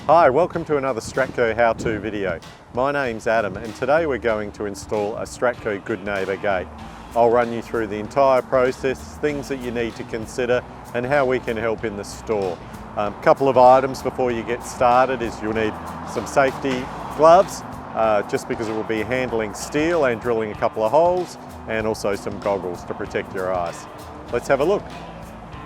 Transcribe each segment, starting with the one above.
Hi, welcome to another Stratco how-to video. My name's Adam and today we're going to install a Stratco Good Neighbour Gate. I'll run you through the entire process, things that you need to consider and how we can help in the store. A couple of items before you get started is you'll need some safety gloves, just because it will be handling steel and drilling a couple of holes, and also some goggles to protect your eyes. Let's have a look.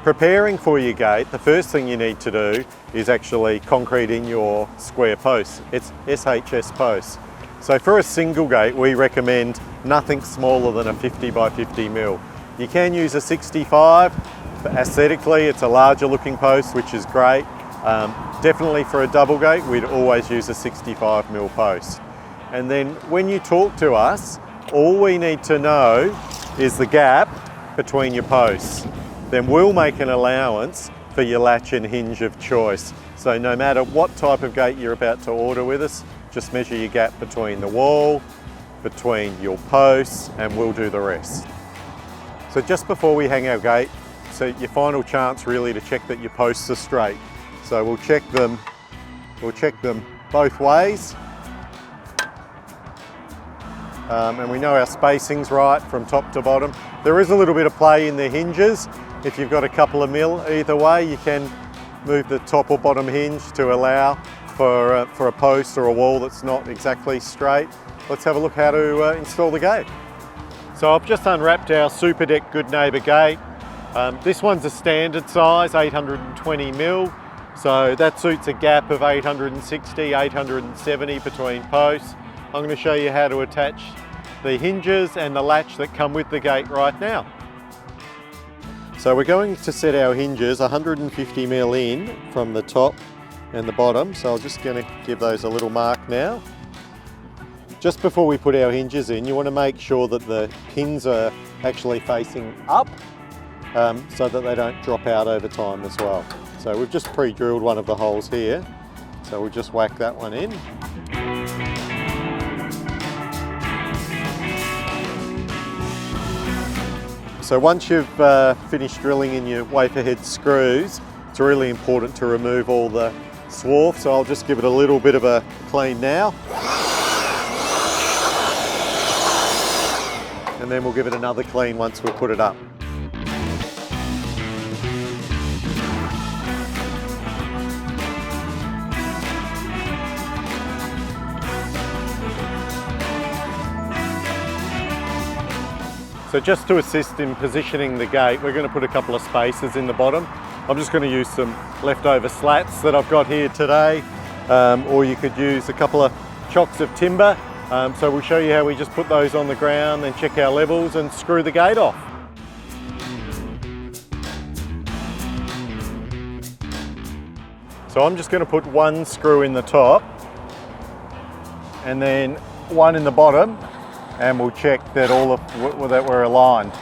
Preparing for your gate, the first thing you need to do is actually concrete in your square posts. It's SHS posts. So for a single gate, we recommend nothing smaller than a 50 by 50 mil. You can use a 65, but aesthetically it's a larger looking post, which is great. Definitely for a double gate, we'd always use a 65 mil post. And then when you talk to us, all we need to know is the gap between your posts. Then we'll make an allowance for your latch and hinge of choice. So no matter what type of gate you're about to order with us, just measure your gap between the wall, between your posts, and we'll do the rest. So just before we hang our gate, so your final chance really to check that your posts are straight. So we'll check them both ways. And we know our spacing's right from top to bottom. There is a little bit of play in the hinges. If you've got a couple of mil either way, you can move the top or bottom hinge to allow for a post or a wall that's not exactly straight. Let's have a look how to install the gate. So I've just unwrapped our Super Deck Good Neighbour Gate. This one's a standard size, 820 mil. So that suits a gap of 860, 870 between posts. I'm going to show you how to attach the hinges and the latch that come with the gate right now. So we're going to set our hinges 150 mil in from the top and the bottom. So I'm just going to give those a little mark now. Just before we put our hinges in, you want to make sure that the pins are actually facing up so that they don't drop out over time as well. So we've just pre-drilled one of the holes here. So we'll just whack that one in. So once you've finished drilling in your wafer head screws, it's really important to remove all the swarf. So I'll just give it a little bit of a clean now. And then we'll give it another clean once we've put it up. So just to assist in positioning the gate, we're going to put a couple of spacers in the bottom. I'm just going to use some leftover slats that I've got here today, or you could use a couple of chocks of timber. So we'll show you how we just put those on the ground, then check our levels and screw the gate off. So I'm just going to put one screw in the top and then one in the bottom, and we'll check that that we're aligned.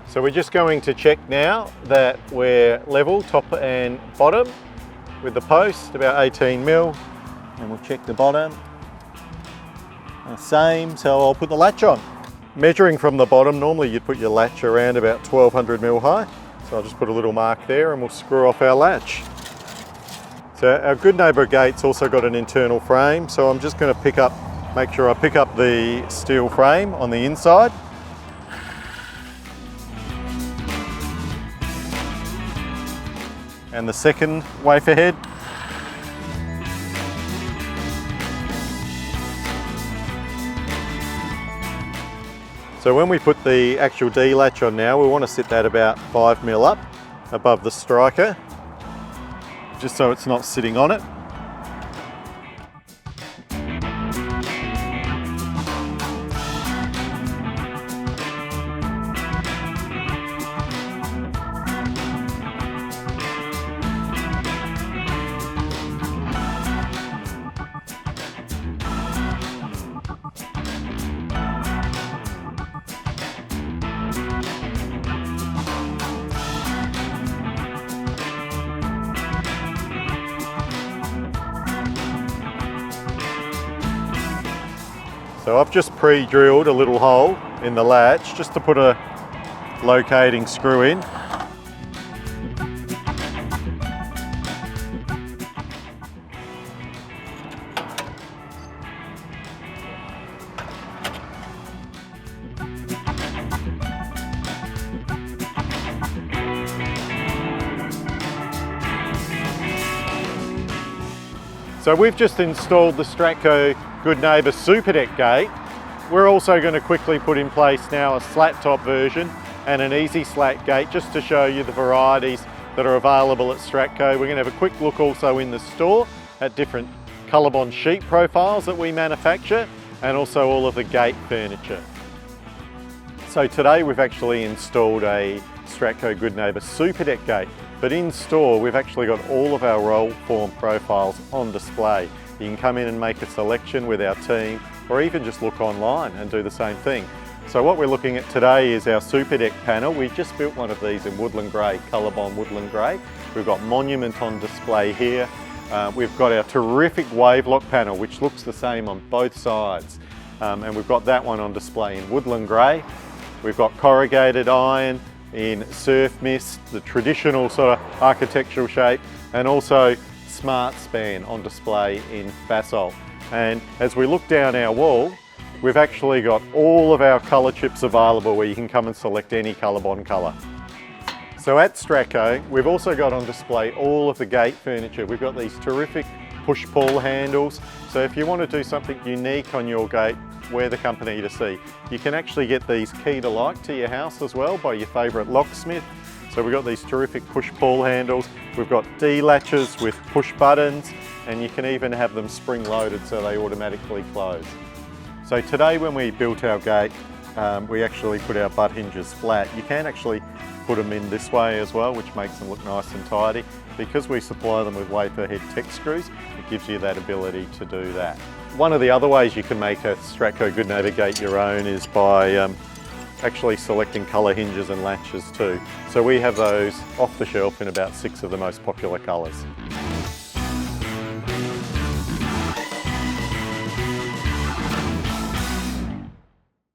So we're just going to check now that we're level top and bottom with the post, about 18 mil, and we'll check the bottom. The same, so I'll put the latch on. Measuring from the bottom, normally you'd put your latch around about 1200 mil high. So I'll just put a little mark there and we'll screw off our latch. So our Good Neighbour Gate's also got an internal frame. So I'm just going to make sure I pick up the steel frame on the inside. And the second wafer head. So when we put the actual D latch on now, we want to sit that about 5 mil up above the striker, just so it's not sitting on it. So I've just pre-drilled a little hole in the latch just to put a locating screw in. So we've just installed the Stratco Good Neighbour Super Deck gate. We're also going to quickly put in place now a slat top version and an easy slat gate just to show you the varieties that are available at Stratco. We're going to have a quick look also in the store at different ColourBond sheet profiles that we manufacture and also all of the gate furniture. So today we've actually installed a Stratco Good Neighbour Super Deck gate, but in store we've actually got all of our roll form profiles on display. You can come in and make a selection with our team, or even just look online and do the same thing. So what we're looking at today is our Super Deck panel. We just built one of these in woodland grey, ColourBond woodland grey. We've got Monument on display here. We've got our terrific wave lock panel, which looks the same on both sides. And we've got that one on display in woodland grey. We've got corrugated iron in surf mist, the traditional sort of architectural shape, and also smart span on display in basalt. And as we look down our wall, we've actually got all of our colour chips available where you can come and select any ColourBond colour. So at Stratco, we've also got on display all of the gate furniture. We've got these terrific push-pull handles. So if you want to do something unique on your gate, we're the company to see. You can actually get these key to like to your house as well by your favourite locksmith. So we've got these terrific push-pull handles. We've got D-latches with push buttons, and you can even have them spring-loaded so they automatically close. So today when we built our gate, we actually put our butt hinges flat. You can actually put them in this way as well, which makes them look nice and tidy. Because we supply them with wafer head tech screws, it gives you that ability to do that. One of the other ways you can make a Stratco Good Neighbour gate your own is by actually selecting colour hinges and latches too. So we have those off the shelf in about 6 of the most popular colours.